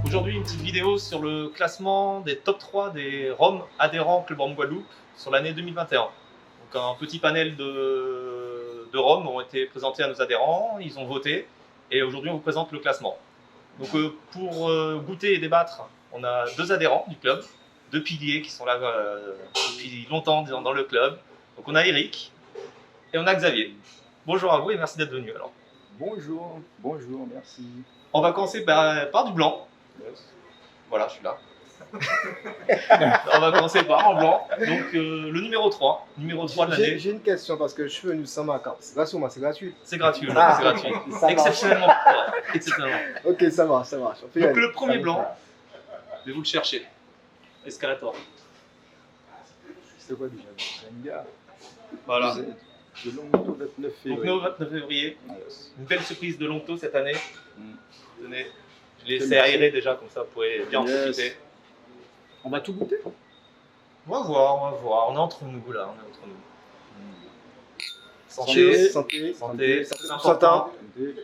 Aujourd'hui, une petite vidéo sur le classement des top 3 des Roms adhérents Club Rome Guadeloupe sur l'année 2021. Donc un petit panel de Roms ont été présentés à nos adhérents, ils ont voté et aujourd'hui on vous présente le classement. Donc pour goûter et débattre, on a deux adhérents du club, deux piliers qui sont là depuis longtemps dans le club. Donc on a Eric et on a Xavier. Bonjour à vous et merci d'être venus alors. Bonjour, merci. On va commencer par du blanc. Yes. Voilà, je suis là. On va commencer par en blanc. Donc le numéro 3 de l'année. J'ai une question parce que je suis venu sans ma carte. C'est gratuit, moi, c'est gratuit. C'est gratuit, Ah, c'est gratuit. ça marche. Exceptionnellement pour toi. Exceptionnellement. Ok, ça marche, ça marche. Donc le premier blanc, je vais vous le chercher. Escalator. C'est quoi déjà? Jenga. Voilà. De Longto 29 Donc février. nous, 29 février. Yes. Une belle surprise de Longto cette année. Mm. Tenez, je l'ai laissé aérer déjà, comme ça vous pourrez bien en profiter. On va tout goûter? On va voir. On est entre nous là, on est entre nous. Santé, Santé, santé, c'est important. Santé.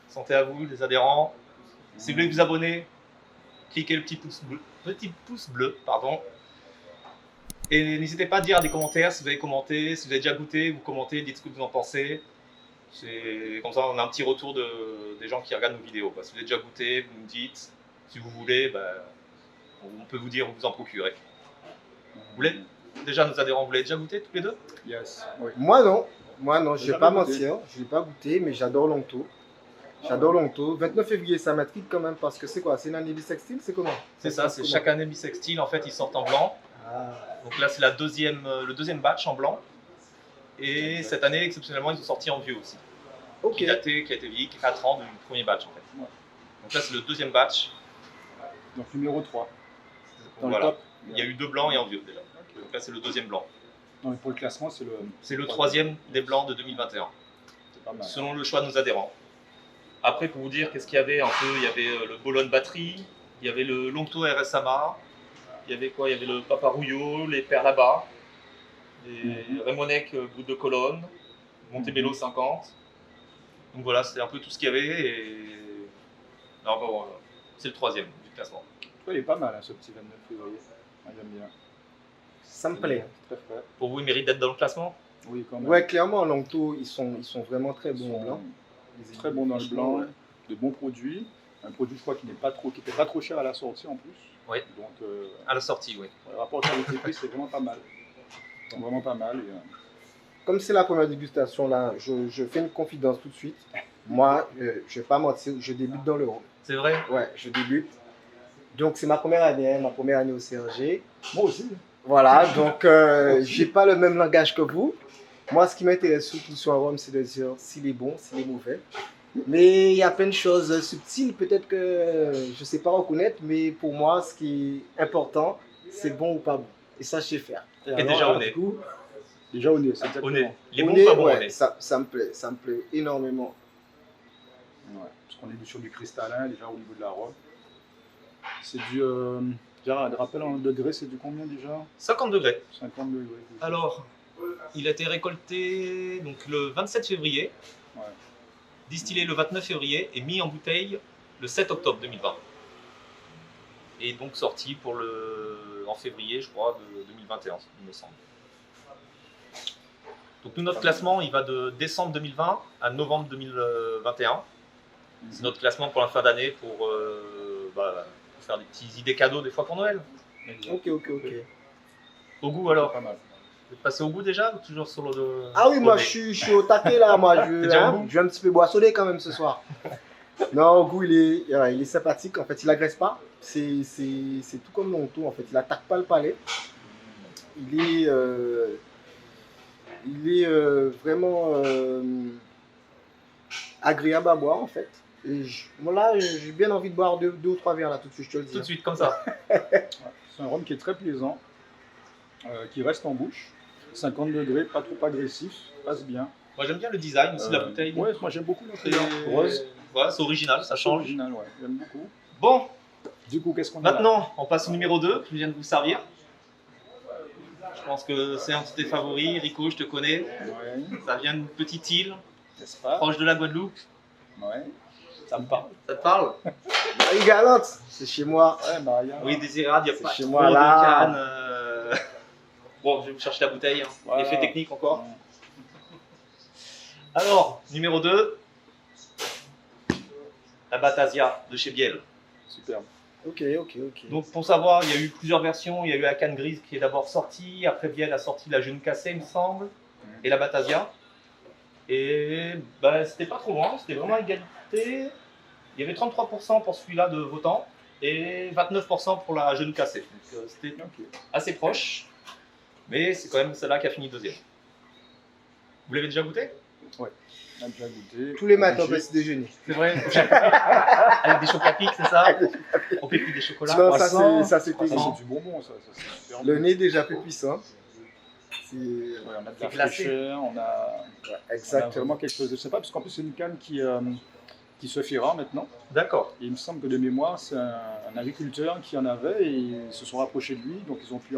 Santé à vous, les adhérents. Si vous voulez vous abonner, cliquez le petit pouce bleu, pardon. Et n'hésitez pas à dire des commentaires si vous avez commenté, si vous avez déjà goûté, vous commentez, dites ce que vous en pensez. C'est comme ça, on a un petit retour des gens qui regardent nos vidéos. Si vous avez déjà goûté, vous nous dites. Si vous voulez, on peut vous dire où vous en procurez. Vous voulez déjà, nos adhérents, vous l'avez déjà goûté tous les deux? Yes. Oui. Moi non, je vais Jamais pas goûté. mentir, je l'ai pas goûté, mais j'adore Longto. J'adore Longto. 29 février, ça m'intrigue quand même parce que c'est quoi? C'est une année bisextile, c'est comment? C'est ça, c'est chaque année bisextile. En fait, ils sortent en blanc. Ah, Donc là, c'est le deuxième batch en blanc. Et cette année, exceptionnellement, ils ont sorti en vieux aussi. ok. Qui a été vieilli 4 ans du premier batch en fait. Ouais. Donc là, c'est le deuxième batch. Donc numéro 3. Dans Voilà. le top. Il y a eu 2 blancs et en vieux déjà. Donc là, c'est le deuxième blanc. Non, mais pour le classement, c'est le. C'est le troisième des blancs de 2021, C'est pas mal. selon le choix de nos adhérents. Après, pour vous dire, qu'est-ce qu'il y avait un peu, il y avait le Bologne Batterie, il y avait le Longto RSama, il y avait quoi? Il y avait le Paparouillot, les Pères là-bas, les Remonec Goutte de Colonne, Montebello 50. Donc voilà, c'était un peu tout ce qu'il y avait. Et... Non, bon, c'est le troisième du classement. Toi, il est pas mal, hein, ce petit 29 février. Moi, j'aime bien. Ça me plaît. Très frais. Pour vous, il mérite d'être dans le classement? Oui, quand même. Ouais, clairement, Longto, ils sont vraiment très Ils bons en sont blanc. très bons dans le blanc. Ouais. De bons produits. Un produit, je crois, qui n'était pas trop cher à la sortie en plus. Oui. Donc, À la sortie, oui. le rapport qualité-prix, c'est vraiment pas mal. Donc, vraiment pas mal. Et, Comme c'est la première dégustation, là, je fais une confidence tout de suite. Moi, je vais pas mentir, je débute dans le rhum. C'est vrai? Ouais, je débute. Donc, c'est ma première année au CRG. moi aussi. Voilà, donc j'ai pas le même langage que vous. Moi, ce qui m'intéresse surtout sur un rhum, c'est de dire s'il est bon, s'il est mauvais. Mais il y a plein de choses subtiles, peut-être que je sais pas reconnaître, mais pour moi, ce qui est important, c'est bon ou pas bon. Et ça, je sais faire. Et déjà au nez. Du coup, Déjà au nez, c'est exactement. Au nez. Il est au bon nez, ou pas bon ouais, au nez? ça me plaît énormément. Ouais, parce qu'on est sur du cristallin déjà au niveau de la robe. C'est du. Déjà, rappel en degrés, c'est du combien déjà? 50 degrés. 50 degrés. Alors, il a été récolté donc, le 27 février, Ouais. distillé le 29 février et mis en bouteille le 7 octobre 2020. Et donc sorti en février, je crois, de 2021, il me semble. Donc nous, notre classement, il va de décembre 2020 à novembre 2021. C'est notre classement pour la fin d'année pour faire des petites idées cadeaux des fois pour Noël. Ok. Au goût alors? Pas mal. Vous êtes passé au goût déjà ou toujours sur le... Ah oui, moi le nez? je suis au taquet là, moi T'es déjà au goût? je vais un petit peu boissonner quand même ce soir. Non, au goût il est sympathique, en fait il agresse pas, c'est tout comme Longto en fait, il attaque pas le palais. Il est vraiment agréable à boire en fait. Et moi là j'ai bien envie de boire deux ou trois verres là tout de suite, je te le dis. Tout de suite, comme ça. C'est un rhum qui est très plaisant, qui reste en bouche. 50 degrés, pas trop agressif, passe bien. Moi j'aime bien le design aussi de la bouteille. Ouais, moi j'aime beaucoup C'est l'intérieur rose. voilà, c'est original, ça C'est change. original, ouais, j'aime beaucoup. Bon, Du coup, qu'est-ce qu'on a là? maintenant on passe au numéro 2 qui vient de vous servir. Je pense que c'est un de tes favoris, Rico, je te connais. Ouais, Ça vient d'une petite île n'est-ce pas? proche de la Guadeloupe. Ouais. Ça me parle. Ça te parle? Marie Galante, c'est chez moi. Ouais, Maria. Oui, Désirade, il n'y a C'est pas chez trop moi, de là. cannes. Bon, je vais vous chercher la bouteille. Hein. Voilà. Effet technique encore. Alors, numéro 2, la Batasia de chez Biel. Superbe. Ok. Donc pour savoir, il y a eu plusieurs versions. Il y a eu la canne grise qui est d'abord sortie. Après Biel a sorti la Jeune Cassée, il me semble. Et la Batasia. Et bah, c'était pas trop loin, c'était vraiment égalité. Il y avait 33% pour celui-là de votants et 29% pour la Jeune Cassée. Donc c'était Ok. assez proche. Mais c'est quand même celle-là qui a fini deuxième. Vous l'avez déjà goûté? On a déjà goûté. Tous les matins au Obligé. petit déjeuner. C'est vrai. Avec des chocolats pics, c'est ça? On fait plus des chocolats. Non, Croissant. ça c'est Ah, ça, technique. c'est du bonbon, ça. Ça, c'est super Le bon. nez est déjà plus puissant. C'est Ouais, on a de C'est la glacé. fraîcheur, on a exactement. vraiment quelque chose de sympa, parce qu'en plus c'est une canne qui se fait rare maintenant. D'accord. Et il me semble que de mémoire, c'est un agriculteur qui en avait et ils se sont rapprochés de lui, donc ils ont pu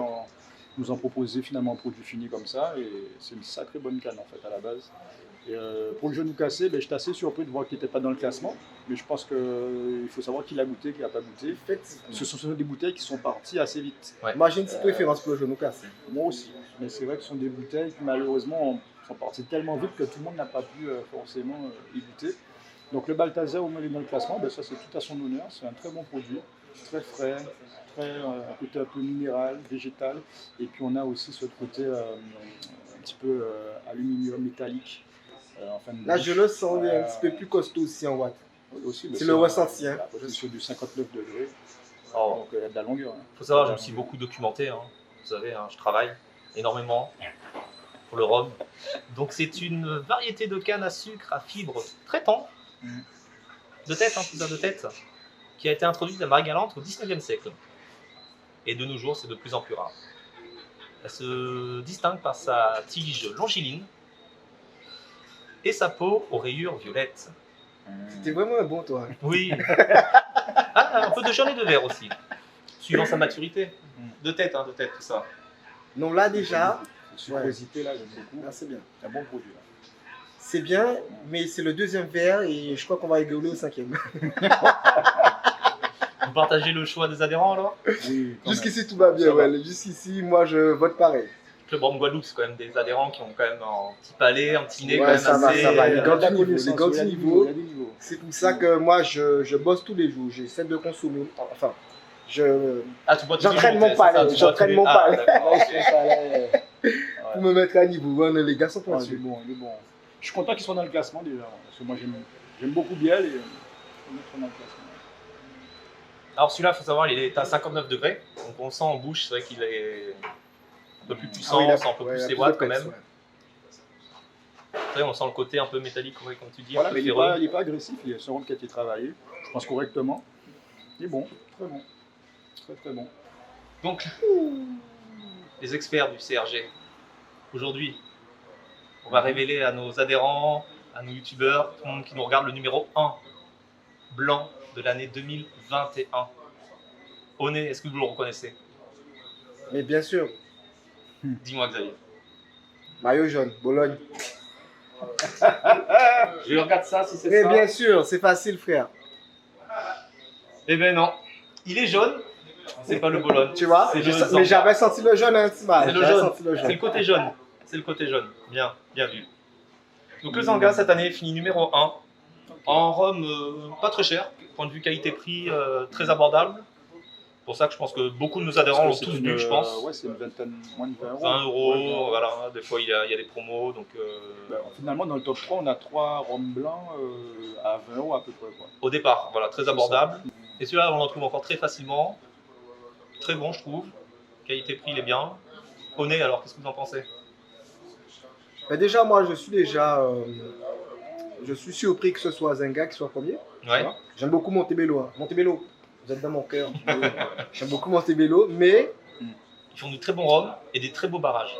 nous en proposer finalement un produit fini comme ça. Et c'est une sacrée bonne canne en fait à la base. Et pour le genou cassé, ben, j'étais assez surpris de voir qu'il n'était pas dans le classement, mais je pense qu'il faut savoir qui l'a goûté, qui l'a pas goûté. Effectivement. Ce sont des bouteilles qui sont parties assez vite. Moi j'ai une petite préférence pour le genou cassé. Moi aussi, mais c'est vrai que ce sont des bouteilles qui malheureusement sont parties tellement vite que tout le monde n'a pas pu forcément y goûter. Donc le Balthazar au milieu dans le classement, ben, ça c'est tout à son honneur, c'est un très bon produit, très frais, un côté un peu minéral, végétal, et puis on a aussi ce côté un petit peu aluminium métallique. En fin de Là bouche. je le sens il est un petit peu plus costaud aussi en watt. Aussi, ben, C'est le ressenti, hein. C'est sur du 59 degrés, Oh. donc il y a de la longueur. Hein. Faut savoir, je me suis beaucoup documenté. Hein. Vous savez, hein, je travaille énormément pour le rhum. Donc c'est une variété de canne à sucre à fibres très tendre, de tête, hein, tout ça de tête, qui a été introduite à Marie-Galante au 19e siècle. Et de nos jours, c'est de plus en plus rare. Elle se distingue par sa tige longiligne et sa peau aux rayures violettes. T'es vraiment un bon toi. Oui. Ah, un peu de jaune et de vert aussi, suivant sa maturité. De tête, tout ça. Non là déjà, Cette sucrosité là, j'aime beaucoup. là c'est bien. C'est un bon produit. Là. C'est bien, mais c'est le deuxième verre et je crois qu'on va rigoler au cinquième. Vous partagez le choix des adhérents alors? Oui, quand même. Jusqu'ici tout va bien, Ça va. ouais. Jusqu'ici, moi je vote pareil. Club Rhum Guadeloupe, c'est quand même des adhérents qui ont quand même un petit palais, un petit nez Ouais, quand même ça va, assez... ça va. Les Il y a gars de la du niveau, connaissance, les gars il y a du du niveau. il y a du niveau. C'est pour ça que moi je bosse tous les jours. J'essaie de consommer. Enfin, Ah, tu bois tous les j'entraîne jours, mon c'est ça, palais, tu bois j'entraîne tous les- mon Ah, palais. d'accord, ok. pour me mettre à niveau. Ouais, les gars sont Ouais, il est pointus. bon, il est bon. Je suis content qu'ils soient dans le classement déjà. Parce que moi j'aime beaucoup Biel et ils sont dans le classement. Alors celui-là, il faut savoir, il est à 59 degrés. Donc on le sent en bouche, c'est vrai qu'il est un peu plus puissant, Ah oui, il a- on sent un peu ouais, il plus a les plus watts de quand peps, même. ouais. Après, on sent le côté un peu métallique, ouais, comme tu dis, Voilà, un peu mais il ferreux. n'est pas agressif, il est un rhum qui a été travaillé, je pense correctement. Il est bon, très bon. Très très bon. Donc, les experts du CRG, aujourd'hui, on va révéler à nos adhérents, à nos youtubeurs, tout le monde qui nous regarde, le numéro 1 blanc de l'année 2021. Au nez, est-ce que vous le reconnaissez? Mais bien sûr, Dis-moi, Xavier. maillot jaune, Bologne. Je regarde ça si c'est Mais ça. bien sûr, c'est facile, frère. Eh ben non, il est jaune, c'est pas le Bologne. Tu vois, C'est le mais Zanga. j'avais senti le jaune, hein, Tima. C'est le J'avais jaune. senti le C'est jaune. le côté jaune. C'est le côté jaune. Bien, bien vu. Donc le Zanga cette année finit numéro 1 en rhum pas très cher, point de vue qualité-prix très abordable. Pour ça que je pense que beaucoup de nos adhérents l'ont Parce que tous c'est vu, une, je pense. Ouais, c'est une vingtaine, moins de 20 euros. 20 euros, Ouais, voilà. Des fois il y a des promos, donc ben, finalement, dans le top 3, on a 3 rhums blancs à 20 euros à peu près. Quoi. au départ, voilà, très abordable. Et celui-là, on l'en trouve encore très facilement. Très bon, je trouve. Qualité-prix, il est bien. Au nez, alors, qu'est-ce que vous en pensez? Mais déjà, moi, je suis surpris que ce soit Zenga qui soit premier. Ouais. Voilà. J'aime beaucoup Montebello. Hein. Montebello, vous êtes dans mon cœur. J'aime beaucoup Montebello, mais Ils font du très bon rhum et des très beaux barrages.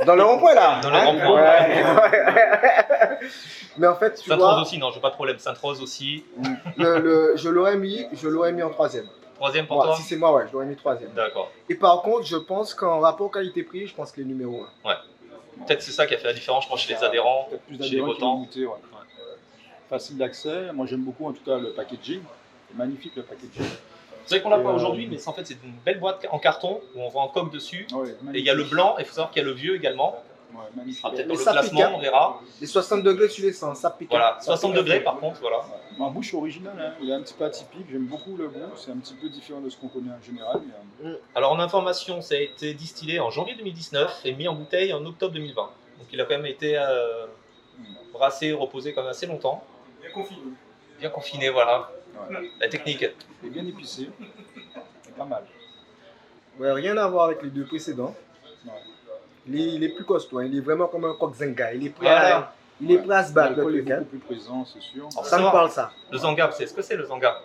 dans le rond-point là. Dans le rond-point. Ouais. Mais en fait, tu Sainte-Rose vois, aussi, non, j'ai pas de problème. Sainte-Rose aussi. je l'aurais mis en troisième. Troisième pour Ouais, toi? si c'est moi, ouais, je l'aurais mis troisième. D'accord. Et par contre, je pense qu'en rapport qualité-prix, je pense qu'il est numéro 1. Peut-être c'est ça qui a fait la différence, je pense, chez les adhérents, Peut-être plus chez les d'adhérents qui votants. vont goûter, ouais. facile d'accès. Moi, j'aime beaucoup en tout cas le packaging. C'est magnifique le packaging. C'est vrai qu'on l'a pas Et, aujourd'hui, mais en fait, c'est une belle boîte en carton où on voit en coque dessus. Ouais, Et il y a le magnifique. blanc, et il faut savoir qu'il y a le vieux également. Ouais, Il magnifique. sera peut-être Mais dans le ça pique, classement, hein. on verra. Les 60 degrés sur les 100, ça pique. Voilà, Ça 60 pique. degrés par contre, voilà. Ma bouche originale, hein. Il est un petit peu atypique. J'aime beaucoup le goût. C'est un petit peu différent de ce qu'on connaît en général. Mais, Alors en information, ça a été distillé en janvier 2019 et mis en bouteille en octobre 2020. Donc il a quand même été brassé, reposé quand même assez longtemps. Bien confiné, voilà. ouais. La technique. Il est bien épicé. C'est pas mal. Ouais, rien à voir avec les deux précédents. Ouais. Il est plus costaud, hein. Il est vraiment comme un coq zenga. Il est prêt, Voilà. il est prêt à se battre. L'alcool le est truc, hein. beaucoup plus présent, c'est sûr. Alors, Ça me parle ça. Le zanga, vous savez ce que c'est le zanga?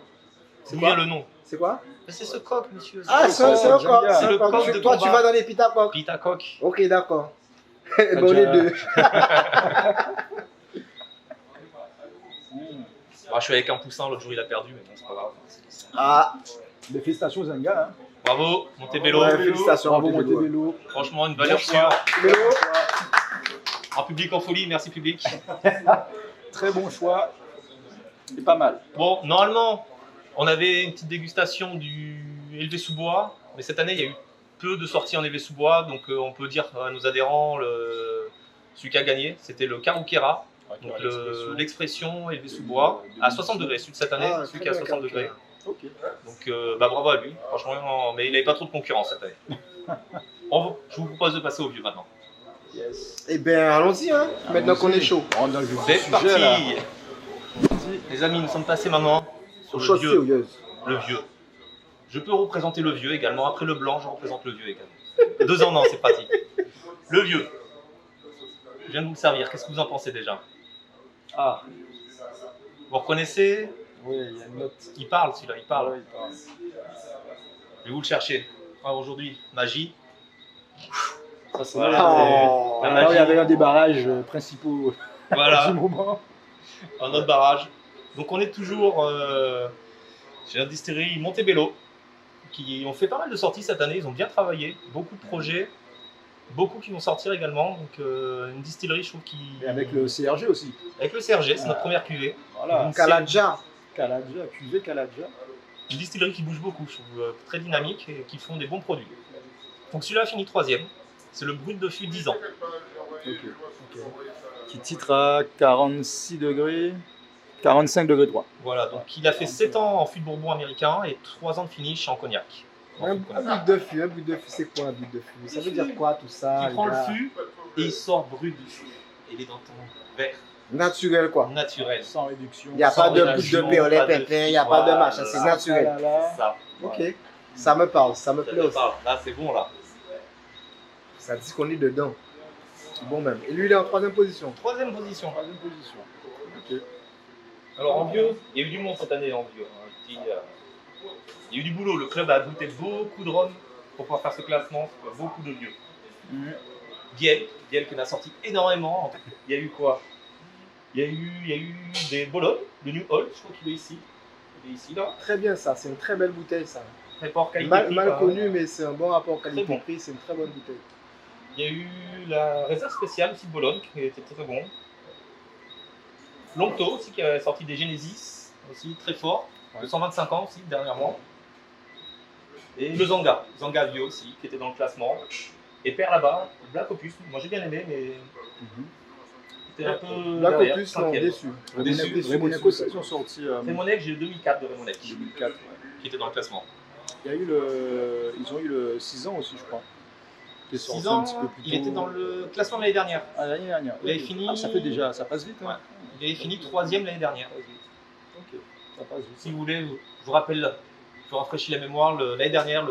C'est D'où quoi vient le nom? C'est quoi? Mais c'est ce coq, monsieur. Ah, c'est c'est un ça, coq. Jenga. C'est C'est un le coq. coq de Toi, tu combat. vas dans les pita coq. Pita coq. Ok, d'accord. Bon, les deux. Ah, je suis avec un poussin, l'autre jour il a perdu, mais bon, c'est pas grave. Ah, Des félicitations Zanga. Hein. Bravo, Montebello. Ouais, félicitations. Bravo Montebello. Montebello. Franchement, une valeur Bon choix. sûre. Vélo. En public, en folie, merci public. Très bon choix. Et pas mal. Bon, normalement, on avait une petite dégustation du élevé sous bois, mais cette année, il y a eu peu de sorties en élevé sous bois, donc on peut dire à nos adhérents, celui qui a gagné, c'était le Karukera, donc l'expression élevé sous bois, à 60 degrés, celui de cette année, Ah, celui très qui est à bien, 60 degrés. Ok. Donc bravo à lui, franchement, mais il n'avait pas trop de concurrence cette année. Je vous propose de passer au vieux maintenant. Yes. Eh bien, allons-y, hein. Maintenant qu'on est chaud. On rentre dans le vif du C'est sujet, parti là. Les amis, nous sommes passés maintenant sur Aux le choses vieux. sérieuses. Le vieux. Je peux représenter le vieux également. Après le blanc, je représente le vieux également. 2 ans, non, c'est pratique. Le vieux. Je viens de vous le servir. Qu'est-ce que vous en pensez déjà? Ah, Vous reconnaissez? oui, il y a une note. Il parle, celui-là, il parle. Ouais, il parle. Je vais vous le chercher. Ah, aujourd'hui, magie. Ça, c'est Voilà. Oh. La Alors, il y magie. avait un des barrages principaux Voilà, du moment. un autre barrage. Donc on est toujours chez la distillerie Montebello, qui ont fait pas mal de sorties cette année. Ils ont bien travaillé, beaucoup de projets, beaucoup qui vont sortir également. Donc une distillerie, je trouve, qui... Et avec le CRG aussi. Avec le CRG, c'est notre première cuvée. Voilà. Donc, Kaladja. Kaladja, cuvée Kaladja. Une distillerie qui bouge beaucoup, je trouve, très dynamique et qui font des bons produits. Donc celui-là a fini 3e. C'est le brut de fût 10 ans. Ok. Qui titre à 46 degrés, 45 degrés 3. Voilà, donc il a fait 7 ans en fût de bourbon américain et 3 ans de finish en cognac. Un but de fût, c'est quoi un but de fût? Ça veut dire quoi tout ça? Il prend les le gars fût et il sort brut du fût. Et il est dans ton verre Naturel quoi. naturel. Sans réduction. Il n'y a Sans pas de relâchement, bout de perlet, pas de pépin, il n'y a pas de voilà. machin, c'est naturel. C'est ça. Ok, ça me parle, ça me Ça plaît te aussi. parle. Là, c'est bon là. Ça dit qu'on est dedans. Bon même. Et lui il est en 3e position. 3e position. Troisième position. Ok. Alors en vieux, il y a eu du monde cette année en vieux. Il y a eu du boulot. Le club a goûté beaucoup de rhum pour pouvoir faire ce classement. Beaucoup de vieux. Mhm. Biel qui en a sorti énormément. Il y a eu quoi? Il y a eu des Bolognes, le New Old, je crois qu'il est ici. Il est ici là. Très bien ça, c'est une très belle bouteille ça. Rapport qualité Mal connu mais c'est un bon rapport qualité-prix, c'est une très bonne bouteille. Il y a eu la réserve spéciale aussi de Bologne qui était très bon. Longto aussi qui a sorti des Genesis aussi très fort, de 125 ans aussi dernièrement. Et le Zanga vieux aussi qui était dans le classement. Et Père là-bas, Black Opus, moi j'ai bien aimé mais c'était un peu Black derrière, Opus, non, cinquième. déçu. Raimonek aussi, ils ont sorti Raimonek, j'ai le 2004 de Raimonek 2004. Ouais. qui était dans le classement. Ils ont eu le 6 ans aussi, je crois. Qui est sorti 6 ans, un petit peu plus il tôt. était dans le classement l'année dernière. Ah, l'année dernière. Il avait fini- Ah, ça fait déjà, ça passe vite. Hein. Ouais. Il avait fini 3e l'année dernière. Ça passe vite. Ok, ça passe vite. Si vous voulez, je vous rappelle, je vous rafraîchis la mémoire, l'année dernière,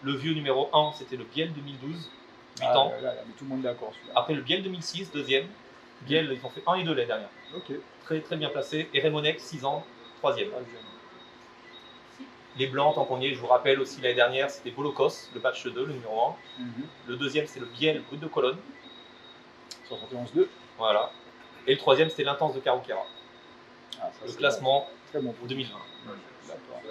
le vieux numéro 1, c'était le Biel 2012, 8 ans. Là, mais tout le monde est d'accord celui-là. Après le Biel 2006, 2e. Biel, ils ont fait 1 et 2 l'année dernière. Ok. Très très bien placé. Et Raimonek, 6 ans, 3e. Ah, j'aime. Les blancs, tant qu'on y est, je vous rappelle aussi l'année dernière, c'était Bolokos, le batch 2, le numéro 1. Mhm. Le 2e, c'est le Biel Brut de Cologne. 71-2. Voilà. Et le 3e, c'était l'Intense de Karukera. Ah, ça, Le c'est classement très bon pour pour 2020. D'accord.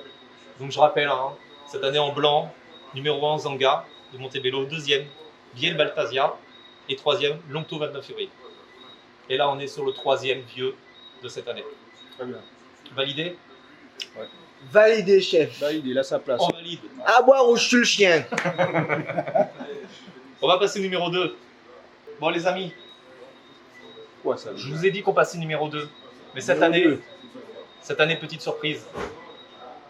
Donc je rappelle, hein, cette année en blanc, numéro 1 Zanga de Montebello, 2e Biel Baltasia et 3e Longto 29 février. Et là on est sur le 3e vieux de cette année. Très bien. Validé? Validé, chef. Là, il est là à sa place. On valide. À boire ou je tue le chien. On va passer au numéro 2. Bon les amis, Quoi, ça je vous ai dit qu'on passait numéro 2. Mais cette Numéro année, petite surprise.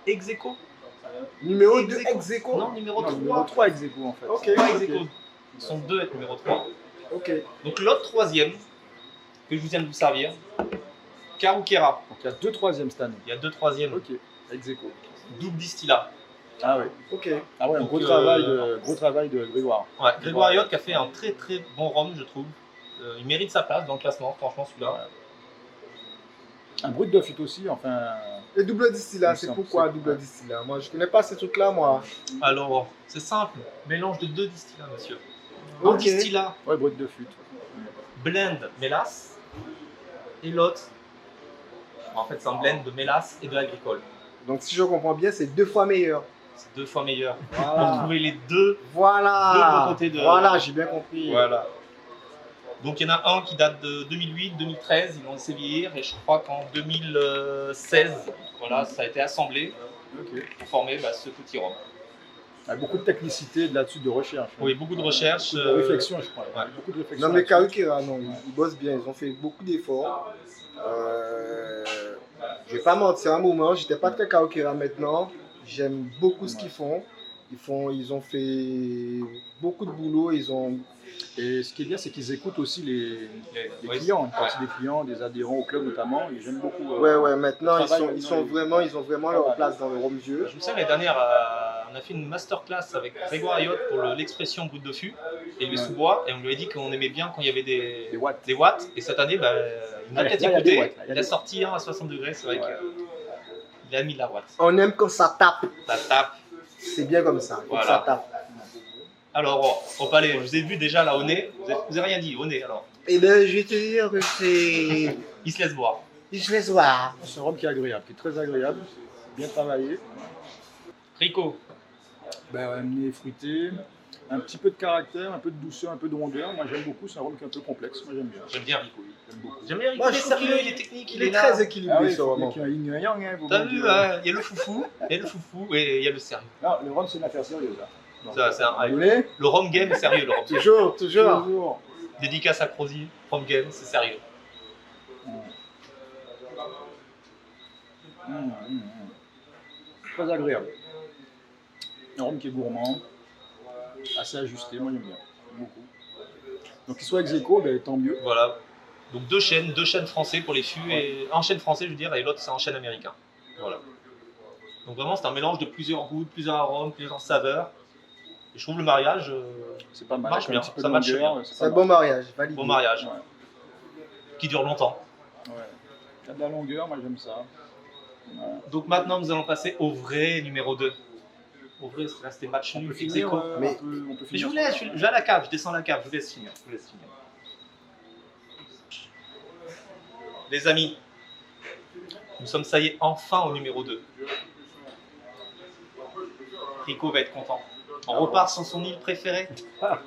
Ex aequo? Numéro 2, Ex aequo. ex aequo. Non, numéro Non, 3. numéro 3 ex aequo, en fait. Ok. Pas ex aequo. Ils sont deux avec numéro 3. Ok. Donc l'autre troisième que je vous viens de vous servir, Karukera. Donc il y a 2 troisièmes cette année. Il y a deux troisièmes, Ok, ex aequo. double distillat. Ah ouais. Ok. Ah ouais, un Donc, gros travail de Grégoire. Ouais, Grégoire Ayotte qui a fait un très très bon rhum, je trouve. Il mérite sa place dans le classement, franchement celui-là. Un brut de fût aussi, enfin. Et double distillat, Il c'est semble, pourquoi c'est- double distillat? Moi, je connais pas ces trucs-là, moi. Alors, c'est simple, mélange de deux distillats, monsieur. Un Ok. distillat Ouais, brut de fût. blend mélasse et l'autre, en fait, c'est un blend de mélasse et de agricole. Donc, si je comprends bien, c'est 2 fois meilleur. C'est deux fois meilleur. Pour Voilà. trouver les deux. Voilà. Deux côtés de- Voilà, j'ai bien compris. Voilà. Donc il y en a un qui date de 2008, 2013, ils l'ont laissé vieillir et je crois qu'en 2016, voilà, ça a été assemblé Ok. pour former ce petit rhum. Il y a beaucoup de technicité là-dessus, de recherche. Oui, beaucoup de recherches. Beaucoup de réflexion, je crois. ouais. Beaucoup de réflexion. Non, mais là-dessus. Karukera, non, ils bossent bien, ils ont fait beaucoup d'efforts. Je vais pas mentir, à un moment, j'étais pas très Karukera maintenant. J'aime beaucoup ce qu'ils font. Ils ont fait beaucoup de boulot, ils ont. Et ce qui est bien, c'est qu'ils écoutent aussi les Oui, clients, une partie des clients, des adhérents au club notamment. Ils j'aime beaucoup. Ouais, maintenant, le ils travail, ont vraiment leur place dans le rhum vieux. Je me souviens l'année dernière, on a fait une masterclass avec Grégoire Ayotte pour l'expression brut de fût et les sous-bois, et on lui a dit qu'on aimait bien quand il y avait Des watts. des watts. Et cette année, il nous a Ouais, peut-être là, il y a des écouté. watts, là, il y a Il a des sorti un à 60 degrés, c'est vrai Ouais. qu'il a mis de la watt. On aime quand ça tape. Ça tape. C'est bien comme ça, faut Voilà. que ça tape. Alors, au palais, je vous ai vu déjà là au nez. Vous avez rien dit, au nez alors. Eh bien, je vais te dire que c'est. Il se laisse boire. Je laisse voir. C'est un rhum qui est agréable, qui est très agréable, bien travaillé. Rico, Un nez fruité, un petit peu de caractère, un peu de douceur, un peu de rondeur. Moi j'aime beaucoup, c'est un rhum qui est un peu complexe. Moi j'aime bien. j'aime bien Rico. J'aime beaucoup. J'aime bien Rico, Moi, il est je trouve sérieux, qu'il il est technique, Il est très équilibré, Ah oui, ce roman. il y a un yin et un yang, hein, vous T'as me vu, direz. il y a le foufou, et il y a le sérieux. Non, le rhum c'est une affaire sérieuse là. Donc, Ça, c'est un- vous voulez Le rhum game est sérieux, le rhum game. Toujours, toujours. Toujours. Dédicace à Crozy, rhum game, c'est sérieux. Très agréable. Un rhum qui est gourmand, assez ajusté, moi j'aime bien. J'aime beaucoup. Donc qu'il soit ex aequo, tant mieux. Voilà. Donc deux chaînes français pour les fûts, et un chêne français je veux dire, et l'autre c'est un chêne américain. Voilà. Donc vraiment c'est un mélange de plusieurs goûts, de plusieurs arômes, plusieurs saveurs. Et je trouve le mariage, C'est pas mal. Marche avec bien, un petit peu ça de marche longueur, bien. c'est C'est pas un mal. bon mariage, validé. bon mariage, Ouais. qui dure longtemps. Ouais. Il y a de la longueur, moi j'aime ça. Ouais. Donc maintenant nous allons passer au vrai numéro 2. Au vrai, là c'était match On peut nul, ex finir, aequo. mais- on peut Mais je finir. vous laisse, je vais à la cave, je descends à la cave, je vous laisse finir. Les amis, nous sommes ça y est enfin au numéro 2. Rico va être content. On repart sur son île préférée,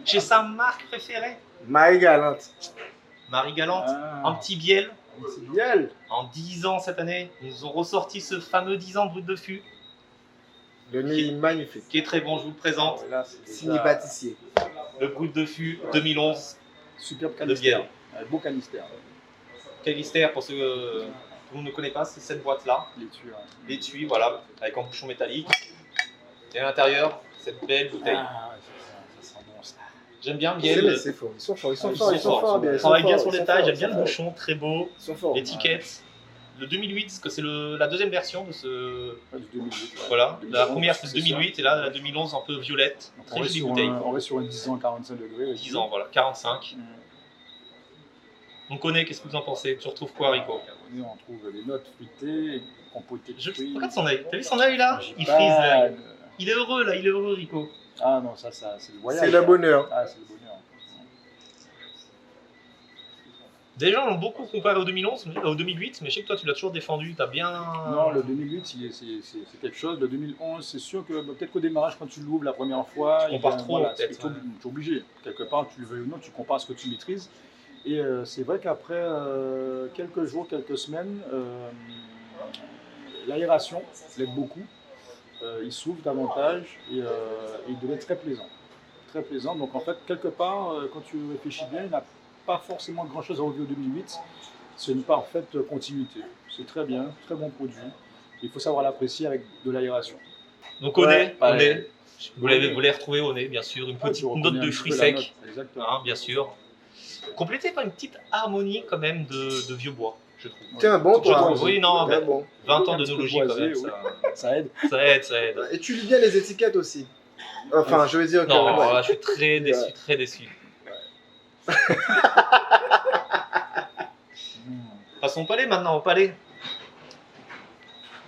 chez sa marque préférée. Marie Galante. Marie Galante, Ah. un petit biel. C'est bien. En 10 ans cette année, ils nous ont ressorti ce fameux 10 ans brut de fût, Le nez est magnifique. qui est très bon, je vous le présente. Là, c'est déjà Signé pâtissier. Le brut de fût 2011 Superbe de canister. bière. Beau canister. Calister, pour ceux que tout le monde ne connaît pas, c'est cette boîte-là. L'étui, ouais. L'étui, voilà, avec un bouchon métallique. Et à l'intérieur, cette belle bouteille. Ah, ouais, ça sent bon ça. J'aime bien bien le. C'est fort. Ils sont forts, ils sont Ils forts, sont ils sont forts. bien, On ils sont travaille bien forts, sur ils le sont détail, forts, j'aime bien ils le sont bouchon, très beau. Ils sont forts. L'étiquette. Le 2008, parce que c'est la deuxième version de ce. Ouais, du 2008. ouais. Voilà, 2011, la première c'est c'est 2008 et là la 2011 un peu violette. Donc, Très on, reste jolie sur bouteille. on reste sur un 10 ans à 45 degrés. 10 ans, voilà, 45. Mm. On connaît, qu'est-ce que vous en pensez? Tu retrouves quoi, Rico? On trouve les notes fruitées, compotées de fruits. Regarde son œil, t'as vu son œil là? Il Pas frise l'œil. de- Il est heureux là, il est heureux, Rico. Ah non, ça c'est le voyage. C'est le bonheur. Ah, c'est le bonheur. Des gens l'ont beaucoup comparé au 2011, au 2008, mais je sais que toi tu l'as toujours défendu, t'as bien. Non, le 2008, c'est quelque chose. Le 2011, c'est sûr que peut-être qu'au démarrage, quand tu l'ouvres la première fois, Tu compares trop, voilà, peut-être, tu es obligé. Quelque part, tu le veuilles ou non, tu compares ce que tu maîtrises. Et c'est vrai qu'après quelques jours, quelques semaines, l'aération l'aide beaucoup. Il s'ouvre davantage et il devient très plaisant. Très plaisant. Donc en fait, quelque part, quand tu réfléchis bien, il n'a pas forcément grand-chose à envier au 2008. C'est une parfaite continuité. C'est très bien, très bon produit. Il faut savoir l'apprécier avec de l'aération. Donc au nez, Ouais. au nez. Vous l'avez retrouvé au nez, bien sûr. Une petite Tu note reconnais de un fruits petit peu la secs, note, exactement. hein, bien sûr. Complété par une petite harmonie quand même de vieux bois, je trouve. Tiens, bon, Je toi. trouve, oui, non, Très ben, bon. 20 ans Un de petit peu nologie quand boisé, même, oui. Ça aide. ça aide, ça aide. Et tu lis bien les étiquettes aussi. Enfin, je veux dire que. Non, ouais. là, je suis très déçu, très déçu. Passons au palais maintenant, au palais.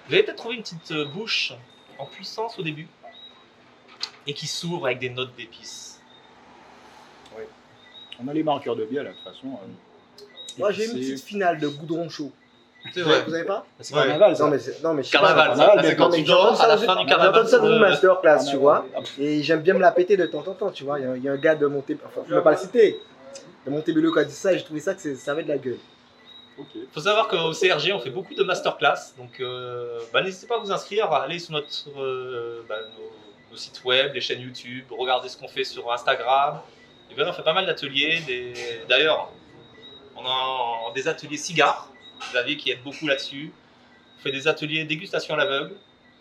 Vous avez peut-être trouvé une petite bouche en puissance au début et qui s'ouvre avec des notes d'épices. On a les marqueurs de biais là, de toute façon. Moi, j'ai une épicé. petite finale de goudron chaud. C'est Vous avez pas? C'est Ouais. carnaval, ça. Non, mais je sais pas. Carnaval, ça, Carnaval, c'est quand non, tu mais dors à la fin du J'ai carnaval. entendu ça dans une masterclass, tu vois. Carnaval. Et j'aime bien me la péter de temps en temps, tu vois. Il y a un gars de Montebello, enfin, je ne vais pas le citer, de Montebello qui a dit ça et je trouvais ça que ça avait de la gueule. Ok. Il faut savoir qu'au CRG, on fait beaucoup de masterclass. Donc, n'hésitez pas à vous inscrire, à aller sur nos sites web, les chaînes YouTube, regarder ce qu'on fait sur Instagram. Et bien, on fait pas mal d'ateliers. D'ailleurs, on a des ateliers cigares, Xavier qui aide beaucoup là-dessus. On fait des ateliers dégustation à l'aveugle.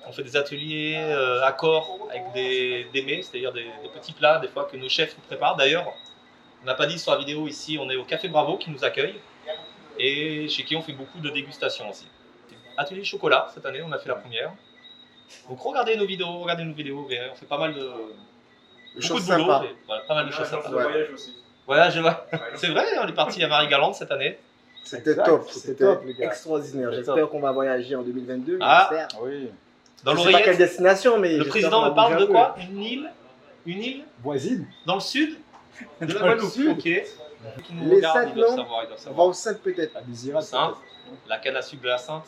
On fait des ateliers accords avec des mets, c'est-à-dire des petits plats, des fois que nos chefs nous préparent. D'ailleurs, on n'a pas dit sur la vidéo ici, on est au Café Bravo qui nous accueille et chez qui on fait beaucoup de dégustations aussi. Atelier chocolat, cette année, on a fait la première. Donc regardez nos vidéos, vous verrez, on fait pas mal de beaucoup Chose de boulot, sympa. et voilà, pas mal de choses sympas. Ouais. voyage aussi. Voilà, c'est vrai, on est parti à Marie-Galante cette année. C'était Exact, top, c'est c'était top, les gars. extraordinaire. C'est J'espère qu'on va voyager en 2022. Ah. J'espère. Oui. Dans Je sais pas quelle l'oreillette, destination, mais le j'espère président qu'on va me parle bouger de un quoi? Une île Voisine. dans le sud de la Dans le Guadeloupe. sud. Ok. Qui nous Les regarde, Saintes, ils doivent non savoir, ils doivent peu. On va savoir. au Sainte peut-être. La Désirade. Sainte. La canne à sucre de la Sainte?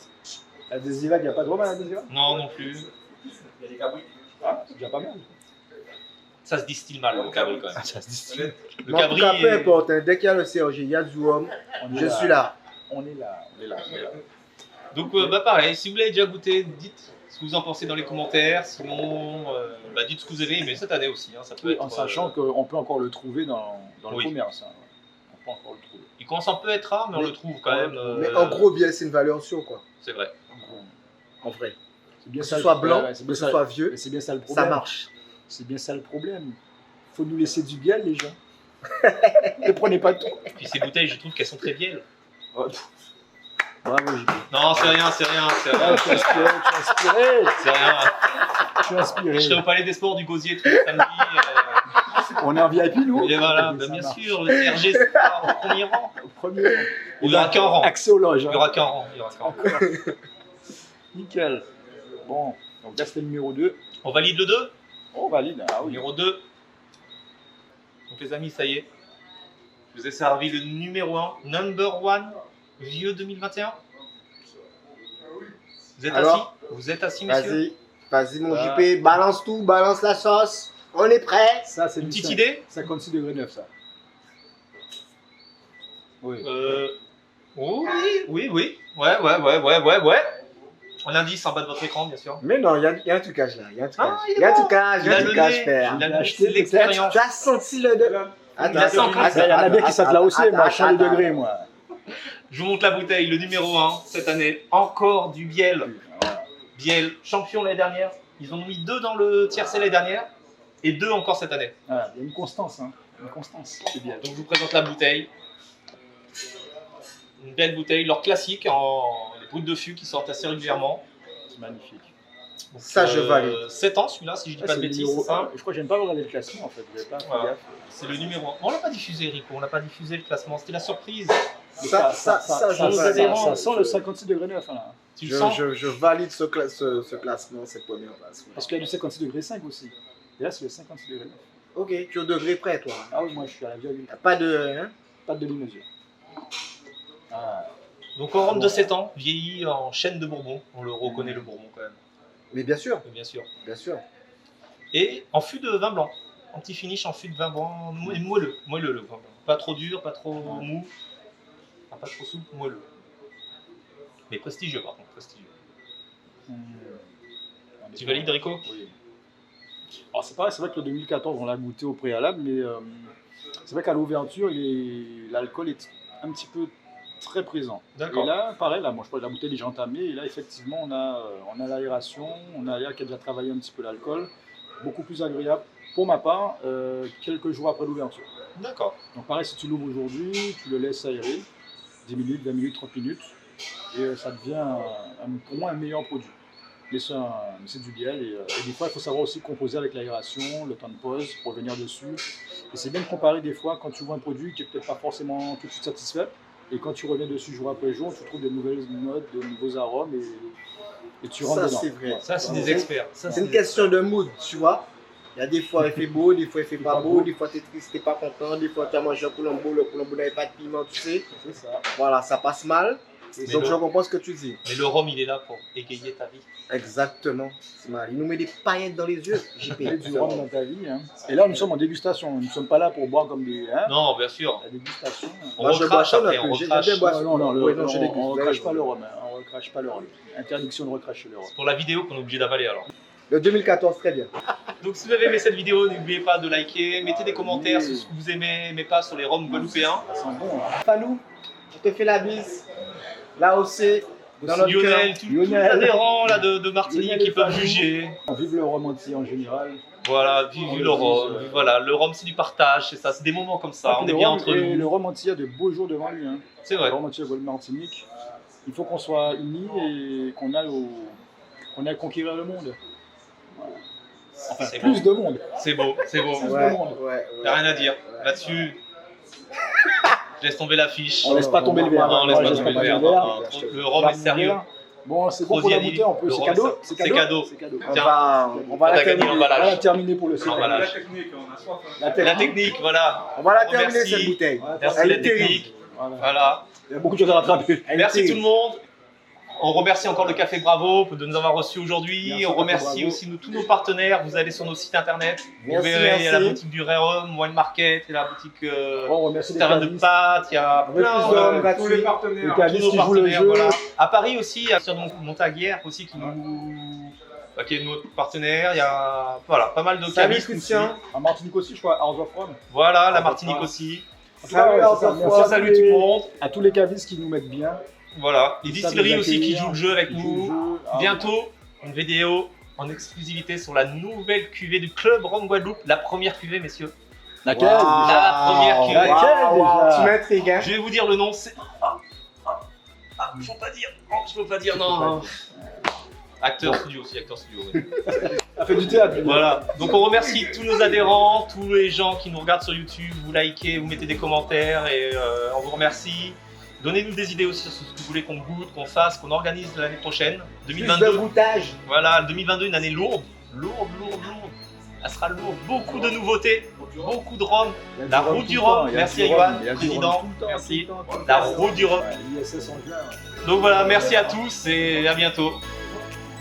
La Désirade, il n'y a pas de rhum à la Désirade? Non, non plus. Il y a des cabris. Ah, c'est déjà pas mal. Ça se distille mal, le cabri quand même. Ça se distille. Le Mais en tout cabri cas, peu est- importe, hein, dès qu'il y a le CRG, il y a du rhum, On est je là. suis là. On est là. On est là. On est là. Donc pareil, si vous l'avez déjà goûté, dites ce que vous en pensez dans les commentaires. Sinon, dites ce que vous avez aimé cette année aussi. Hein, ça peut Oui, être, en sachant qu'on peut encore le trouver dans Oui. le commerce. Hein. On peut encore le trouver. il commence un peu à être rare, mais on Mais- le trouve quand même. Mais en gros, bien, c'est une valeur sûre, quoi. C'est vrai. En vrai. C'est bien Que ça ce le- soit blanc, ouais, c'est que bien ce ça- soit vieux, mais c'est bien ça le problème. ça marche. C'est bien ça le problème. Faut nous laisser du bien, les gens. Ne prenez pas tout. Puis ces bouteilles, je trouve qu'elles sont très vieilles. Oh, pff. Bravo, JB. Non, c'est rien, c'est rien, c'est rien. Ah, je suis inspiré, je suis inspiré. C'est rien. Je suis inspiré. Je serai au Palais des Sports du Gosier tous les samedis. On est en VIP, nous. Et voilà, Ça bien marche. sûr, le CRG sera au premier rang. Au premier. Il n'y aura qu'un rang. Accès aux loges. Il n'y aura qu'un rang. Il y aura qu'un rang. Nickel. Bon, donc là, c'était le numéro 2. On valide le 2. On valide. Ah oui. Numéro 2. Donc les amis, ça y est. Je vous ai servi le numéro 1, number 1, vieux 2021. Vous êtes Alors assis? Vous êtes assis, messieurs? Vas-y, mon Ah. JP, balance tout, balance la sauce. On est prêt. Ça, c'est Une du petite 5. idée? 56 degrés 9, ça. Oui. Oui. Ouais. Un indice en bas de votre écran, bien sûr. Mais non, il y a un trucage là. Il y a un trucage. Ah, il est Il y a un bon. trucage, il y Il a a un le trucage, nez. frère. Il a Il a le- acheté, l'expérience. Tu as senti le. Il a 50. Il y en a qui savent la hausser, moi, je change les degrés, moi. Je vous montre la bouteille, le numéro 1, cette année. Encore du Biel. Biel, champion l'année dernière. Ils en ont mis 2 dans le tiercé l'année dernière. Et 2 encore cette année. Ah, il y a une constance, hein. Une constance, c'est bien. Donc je vous présente la bouteille. Une belle bouteille, leur classique en les brutes de fût qui sortent assez régulièrement. C'est magnifique. Donc, Ça, je valide. 7 ans celui-là, si je dis Ah, pas c'est de le bêtises. numéro c'est ça 1. Je crois que j'aime pas regarder le classement, en fait. Vous avez pas fait Voilà. gaffe. C'est le numéro 1. On l'a pas diffusé, Rico, on l'a pas diffusé le classement, c'était la surprise. Ça, je valide. ça sent le 56 degrés 9, là. Tu le sens? Je valide ce classement, cette première place. Parce qu'il y a le 56 degrés 5 aussi. Et là, c'est le 56 degrés 9. Ok, tu es au degré près, toi. Ah oui, moi, je suis à la virgule. Y a pas de. Hein? Pas de demi-mesure. Ah. Donc on rentre de 7 ans, vieilli en chêne de Bourbon. On le reconnaît le Bourbon quand même, Mais bien sûr, bien sûr. bien sûr. Et en fût de vin blanc. petit finish en fût de vin blanc, moelleux, le vin blanc. Pas trop dur, pas trop mou, enfin, pas trop souple, moelleux. Mais prestigieux par contre, prestigieux. Tu valides, Rico? Oui. Alors c'est pareil, c'est vrai que le 2014 on l'a goûté au préalable, mais c'est vrai qu'à l'ouverture l'alcool est un petit peu très présent. D'accord. Et là, pareil, là, moi je parle de la bouteille déjà entamée, et là effectivement on a l'aération, on a l'air qui a déjà travaillé un petit peu l'alcool, beaucoup plus agréable pour ma part, quelques jours après l'ouverture. D'accord. Donc pareil, si tu l'ouvres aujourd'hui, tu le laisses aérer, 10 minutes, 20 minutes, 30 minutes, et ça devient pour moi un meilleur produit. Mais c'est du miel, et des fois il faut savoir aussi composer avec l'aération, le temps de pause, pour revenir dessus. Et c'est bien de comparer des fois quand tu vois un produit qui n'est peut-être pas forcément tout de suite satisfait, et quand tu reviens dessus jour après jour, tu trouves de nouvelles notes, de nouveaux arômes, et tu rentres dedans. Ça, c'est vrai. Ça, c'est des experts. Ça, C'est une question de mood, tu vois. Il y a des fois il fait beau, des fois il fait pas beau, des fois tu es triste, tu n'es pas content, des fois tu as mangé un colombo, le colombo n'avait pas de piment, tu sais. C'est ça. Voilà, ça passe mal. Donc je comprends ce que tu dis. Mais le rhum, il est là pour égayer ta vie. Exactement. C'est mal. Il nous met des paillettes dans les yeux. JP. Tu mets du rhum dans ta vie. Hein. Et là, nous sommes en dégustation. Nous ne sommes pas là pour boire comme des. Hein, Non, bien sûr. la dégustation. On Moi, je recrache bois après, ça un on peu. J'ai recrache. bien boire. Non, Oui, non, je on déguste. ne recrache pas le rhum. Hein. On ne recrache pas le rhum. Interdiction de recracher le rhum. Pour la vidéo qu'on est obligé d'avaler alors. Le 2014, très bien. Donc si vous avez aimé cette vidéo, n'oubliez pas de liker, mettez des commentaires sur ce que vous aimez pas sur les rhums guadeloupéens. Ça sent bon. Hein. Falou, je te fais la bise. Là aussi, dans notre cœur. Lionel, tous les adhérents là, de Martinique Lionel qui et peuvent Falou. juger. Vive le rhum entier en général. Voilà, vive le rhum. Voilà, le rhum c'est du partage, c'est ça, c'est des moments comme ça, on est bien entre Le nous. rhum entier a de beaux jours devant lui. Hein. C'est vrai. Le rhum entier de Martinique. Il faut qu'on soit unis et qu'on aille conquérir le monde. Voilà. Enfin, C'est plus de monde. C'est beau, c'est beau. Ouais, monde. ouais. Y'a rien à dire. Là-dessus, je laisse tomber l'affiche. On laisse pas tomber le verre. Non, on laisse Ouais, pas tomber le verre. Non, le rhum est sérieux. Bon, c'est bon pour la bouteille en plus. Le C'est rhum, cadeau. c'est cadeau. C'est cadeau. On Tiens, va la t'as gagné terminer. On va la l'emballage. terminer pour le site. L'emballage. La technique, on a soif. Hein. La technique, voilà. On va la terminer Merci. cette bouteille. Merci Elle la est terrible. technique. Voilà. Voilà. Il y a beaucoup de choses à rattraper. Elle est Merci tout terrible. le monde. On remercie encore le Café Bravo de nous avoir reçus aujourd'hui. Merci, On Café remercie Bravo. aussi tous nos partenaires. Vous allez sur nos sites internet. Vous Merci, verrez, il y a la merci. boutique du Rare Wine Market, il y a la boutique On remercie les terrain de cavistes. pâtes, il y a On veut plein plus d'hommes de... gratuits. Tous les Les partenaires. cavistes tous nos qui jouent le partenaires, jeu. voilà. À Paris aussi, il y a sur Montaguière aussi qui est notre partenaire. Il y a voilà, pas mal de Salut cavistes aussi. Christian. En Martinique aussi, je crois, House of Rome. Voilà, la Martinique aussi. Salut, House of Merci Rome. Salut tout le monde. À tous les cavistes qui nous mettent bien. Voilà, les Ça distilleries nous aussi qui accueillir, jouent le jeu avec qui jouent le nous. jeu. Ah, Bientôt, une vidéo en exclusivité sur la nouvelle cuvée du Club Rhum Guadeloupe. La première cuvée, messieurs. Laquelle Wow. La première cuvée. Laquelle, déjà Tu m'intrigues, hein. Je vais vous dire le nom, c'est... je peux pas dire. Oh, je peux pas dire, non. Acteur studio aussi, acteur studio. Ouais. Elle fait du théâtre. Voilà, donc on remercie tous nos adhérents, tous les gens qui nous regardent sur YouTube, vous likez, vous mettez des commentaires et on vous remercie. Donnez-nous des idées aussi sur ce que vous voulez qu'on goûte, qu'on fasse, qu'on organise l'année prochaine. Plus de 2022, goûtage. voilà, 2022, une année lourde. Lourde. Elle sera lourde, beaucoup de nouveautés, beaucoup de rhum. Il y a La du rhum route tout du le rhum, temps, il y a merci du à rhum, Yoann, il y a du président, rhum tout le temps, merci. tout le temps. La route du rhum. Ouais, l'ISS en juin. Donc voilà, merci à tous et à bientôt.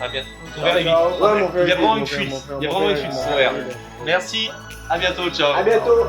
À bientôt. Ton verre est vide. Ouais, mon frère, Il y a vraiment mon une frère, fuite. mon frère, Il y a mon vraiment une frère, fuite mon sur frère. verre. Merci, à bientôt, ciao. À bientôt.